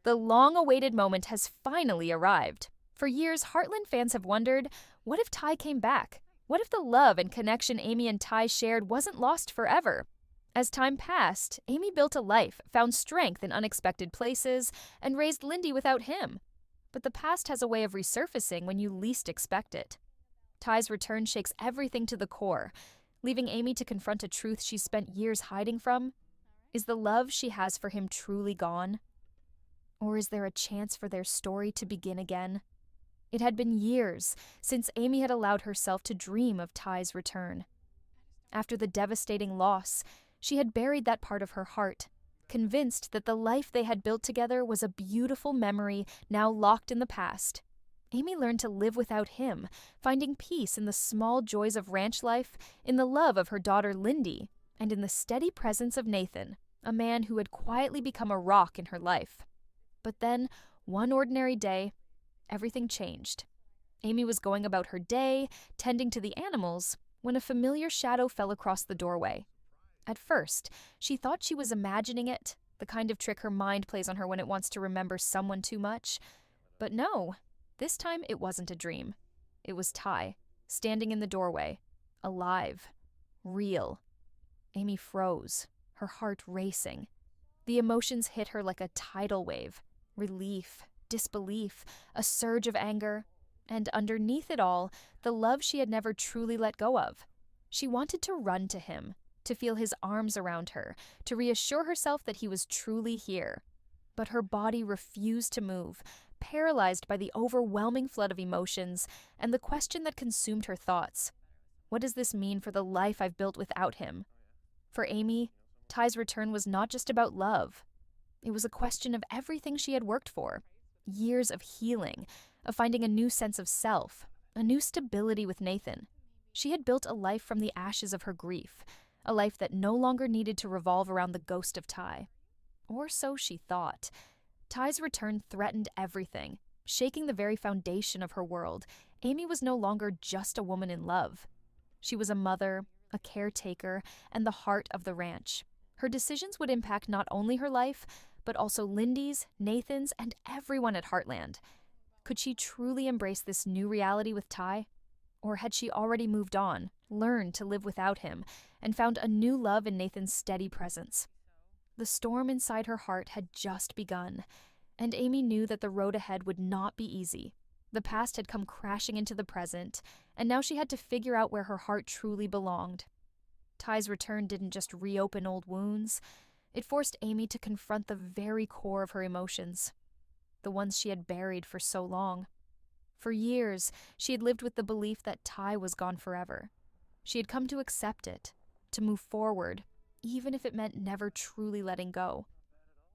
The long-awaited moment has finally arrived. For years, Heartland fans have wondered, what if Ty came back? What if the love and connection Amy and Ty shared wasn't lost forever? As time passed, Amy built a life, found strength in unexpected places, and raised Lindy without him. But the past has a way of resurfacing when you least expect it. Ty's return shakes everything to the core, leaving Amy to confront a truth she's spent years hiding from. Is the love she has for him truly gone? Or is there a chance for their story to begin again? It had been years since Amy had allowed herself to dream of Ty's return. After the devastating loss, she had buried that part of her heart, convinced that the life they had built together was a beautiful memory now locked in the past. Amy learned to live without him, finding peace in the small joys of ranch life, in the love of her daughter Lindy, and in the steady presence of Nathan, a man who had quietly become a rock in her life. But then, one ordinary day, everything changed. Amy was going about her day, tending to the animals, when a familiar shadow fell across the doorway. At first, she thought she was imagining it, the kind of trick her mind plays on her when it wants to remember someone too much. But no, this time it wasn't a dream. It was Ty, standing in the doorway, alive, real. Amy froze, her heart racing. The emotions hit her like a tidal wave. Relief, disbelief, a surge of anger, and underneath it all, the love she had never truly let go of. She wanted to run to him, to feel his arms around her, to reassure herself that he was truly here. But her body refused to move, paralyzed by the overwhelming flood of emotions and the question that consumed her thoughts. What does this mean for the life I've built without him? For Amy, Ty's return was not just about love. It was a question of everything she had worked for. Years of healing, of finding a new sense of self, a new stability with Nathan. She had built a life from the ashes of her grief, a life that no longer needed to revolve around the ghost of Ty. Or so she thought. Ty's return threatened everything, shaking the very foundation of her world. Amy was no longer just a woman in love. She was a mother, a caretaker, and the heart of the ranch. Her decisions would impact not only her life, but also Lindy's, Nathan's, and everyone at Heartland. Could she truly embrace this new reality with Ty? Or had she already moved on, learned to live without him, and found a new love in Nathan's steady presence? The storm inside her heart had just begun, and Amy knew that the road ahead would not be easy. The past had come crashing into the present, and now she had to figure out where her heart truly belonged. Ty's return didn't just reopen old wounds. It forced Amy to confront the very core of her emotions, the ones she had buried for so long. For years, she had lived with the belief that Ty was gone forever. She had come to accept it, to move forward, even if it meant never truly letting go.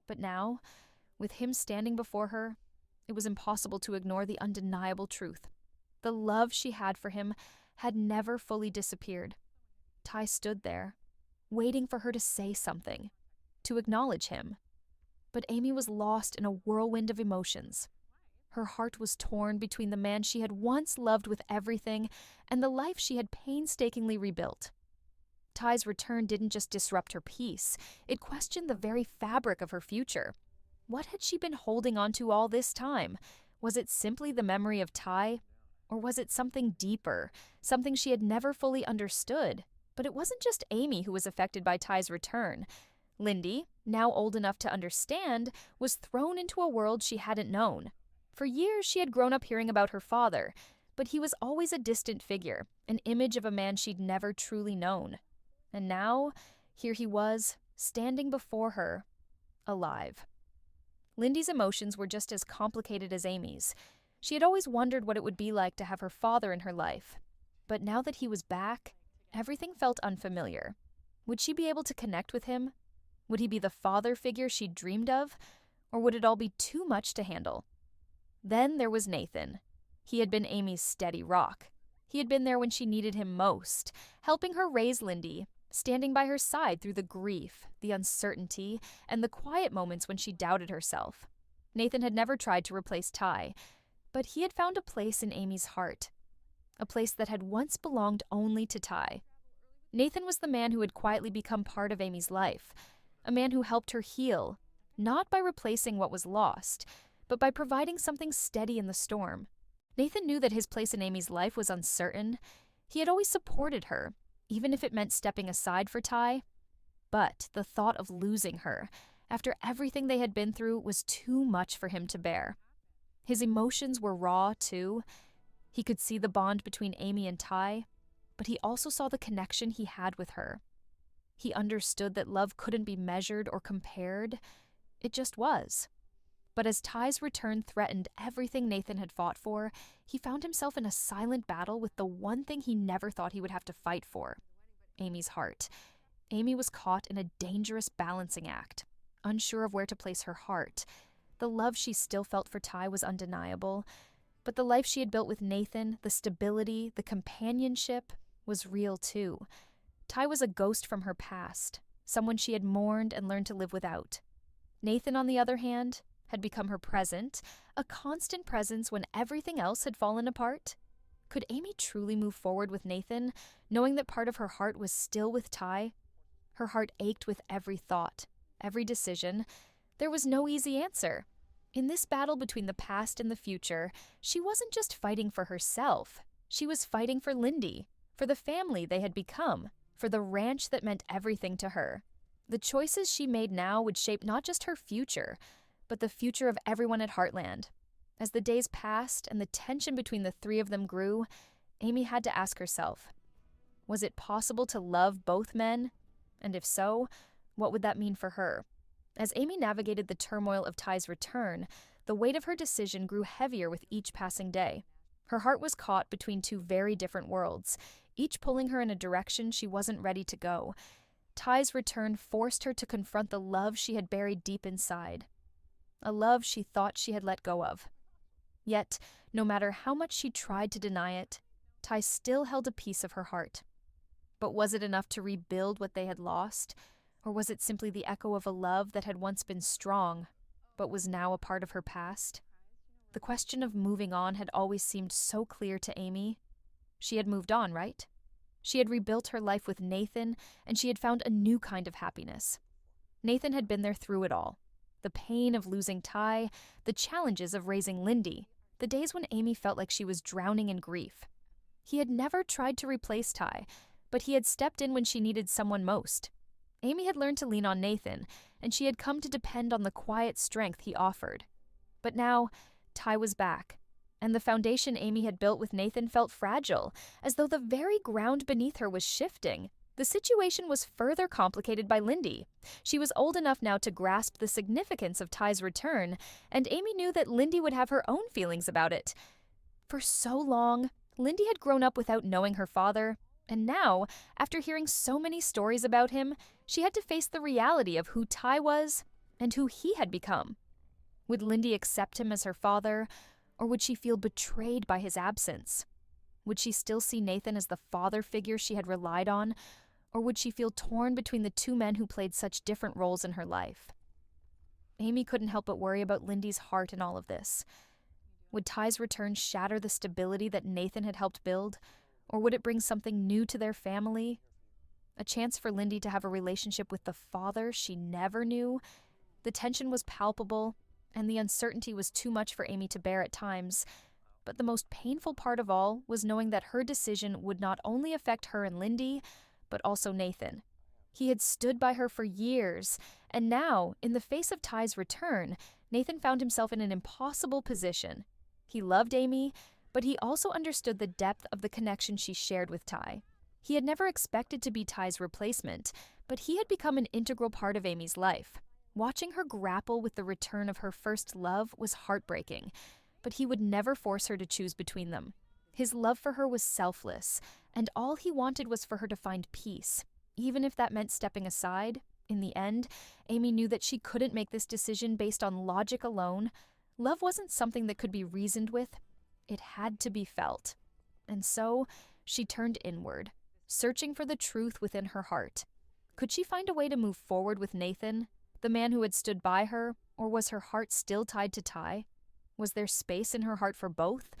But now, with him standing before her, it was impossible to ignore the undeniable truth. The love she had for him had never fully disappeared. Ty stood there, waiting for her to say something, to acknowledge him. But Amy was lost in a whirlwind of emotions. Her heart was torn between the man she had once loved with everything and the life she had painstakingly rebuilt. Ty's return didn't just disrupt her peace, it questioned the very fabric of her future. What had she been holding on to all this time? Was it simply the memory of Ty? Or was it something deeper, something she had never fully understood? But it wasn't just Amy who was affected by Ty's return. Lindy, now old enough to understand, was thrown into a world she hadn't known. For years she had grown up hearing about her father, but he was always a distant figure, an image of a man she'd never truly known. And now, here he was, standing before her, alive. Lindy's emotions were just as complicated as Amy's. She had always wondered what it would be like to have her father in her life. But now that he was back, everything felt unfamiliar. Would she be able to connect with him? Would he be the father figure she'd dreamed of? Or would it all be too much to handle? Then there was Nathan. He had been Amy's steady rock. He had been there when she needed him most, helping her raise Lindy, standing by her side through the grief, the uncertainty, and the quiet moments when she doubted herself. Nathan had never tried to replace Ty, but he had found a place in Amy's heart, a place that had once belonged only to Ty. Nathan was the man who had quietly become part of Amy's life, a man who helped her heal, not by replacing what was lost, but by providing something steady in the storm. Nathan knew that his place in Amy's life was uncertain. He had always supported her, even if it meant stepping aside for Ty. But the thought of losing her, after everything they had been through, was too much for him to bear. His emotions were raw, too. He could see the bond between Amy and Ty, but he also saw the connection he had with her. He understood that love couldn't be measured or compared. It just was. But as Ty's return threatened everything Nathan had fought for, he found himself in a silent battle with the one thing he never thought he would have to fight for: Amy's heart. Amy was caught in a dangerous balancing act, unsure of where to place her heart. The love she still felt for Ty was undeniable, but the life she had built with Nathan, the stability, the companionship, was real too. Ty was a ghost from her past, someone she had mourned and learned to live without. Nathan, on the other hand, had become her present, a constant presence when everything else had fallen apart. Could Amy truly move forward with Nathan, knowing that part of her heart was still with Ty? Her heart ached with every thought, every decision. There was no easy answer. In this battle between the past and the future, she wasn't just fighting for herself. She was fighting for Lindy, for the family they had become, for the ranch that meant everything to her. The choices she made now would shape not just her future, but the future of everyone at Heartland. As the days passed and the tension between the three of them grew, Amy had to ask herself, was it possible to love both men? And if so, what would that mean for her? As Amy navigated the turmoil of Ty's return, the weight of her decision grew heavier with each passing day. Her heart was caught between two very different worlds, each pulling her in a direction she wasn't ready to go. Ty's return forced her to confront the love she had buried deep inside, a love she thought she had let go of. Yet, no matter how much she tried to deny it, Ty still held a piece of her heart. But was it enough to rebuild what they had lost? Or was it simply the echo of a love that had once been strong, but was now a part of her past? The question of moving on had always seemed so clear to Amy. She had moved on, right? She had rebuilt her life with Nathan, and she had found a new kind of happiness. Nathan had been there through it all. The pain of losing Ty, the challenges of raising Lindy, the days when Amy felt like she was drowning in grief. He had never tried to replace Ty, but he had stepped in when she needed someone most. Amy had learned to lean on Nathan, and she had come to depend on the quiet strength he offered. But now, Ty was back, and the foundation Amy had built with Nathan felt fragile, as though the very ground beneath her was shifting. The situation was further complicated by Lindy. She was old enough now to grasp the significance of Ty's return, and Amy knew that Lindy would have her own feelings about it. For so long, Lindy had grown up without knowing her father, and now, after hearing so many stories about him, she had to face the reality of who Ty was and who he had become. Would Lindy accept him as her father, or would she feel betrayed by his absence? Would she still see Nathan as the father figure she had relied on, or would she feel torn between the two men who played such different roles in her life? Amy couldn't help but worry about Lindy's heart in all of this. Would Ty's return shatter the stability that Nathan had helped build, or would it bring something new to their family? A chance for Lindy to have a relationship with the father she never knew? The tension was palpable, and the uncertainty was too much for Amy to bear at times. But the most painful part of all was knowing that her decision would not only affect her and Lindy, but also Nathan. He had stood by her for years, and now, in the face of Ty's return, Nathan found himself in an impossible position. He loved Amy, but he also understood the depth of the connection she shared with Ty. He had never expected to be Ty's replacement, but he had become an integral part of Amy's life. Watching her grapple with the return of her first love was heartbreaking, but he would never force her to choose between them. His love for her was selfless, and all he wanted was for her to find peace. Even if that meant stepping aside, in the end, Amy knew that she couldn't make this decision based on logic alone. Love wasn't something that could be reasoned with. It had to be felt. And so, she turned inward, searching for the truth within her heart. Could she find a way to move forward with Nathan, the man who had stood by her, or was her heart still tied to Ty? Was there space in her heart for both,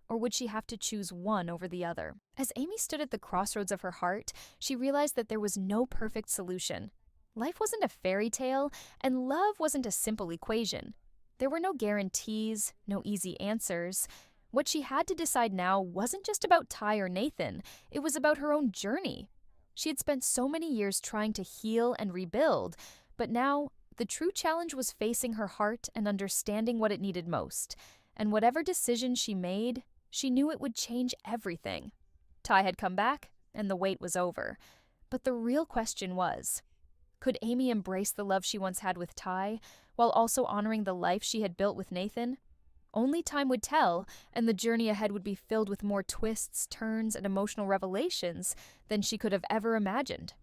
or would she have to choose one over the other? As Amy stood at the crossroads of her heart, she realized that there was no perfect solution. Life wasn't a fairy tale, and love wasn't a simple equation. There were no guarantees, no easy answers. What she had to decide now wasn't just about Ty or Nathan, it was about her own journey. She had spent so many years trying to heal and rebuild, but now the true challenge was facing her heart and understanding what it needed most. And whatever decision she made, she knew it would change everything. Ty had come back, and the wait was over. But the real question was, could Amy embrace the love she once had with Ty, while also honoring the life she had built with Nathan? Only time would tell, and the journey ahead would be filled with more twists, turns, and emotional revelations than she could have ever imagined.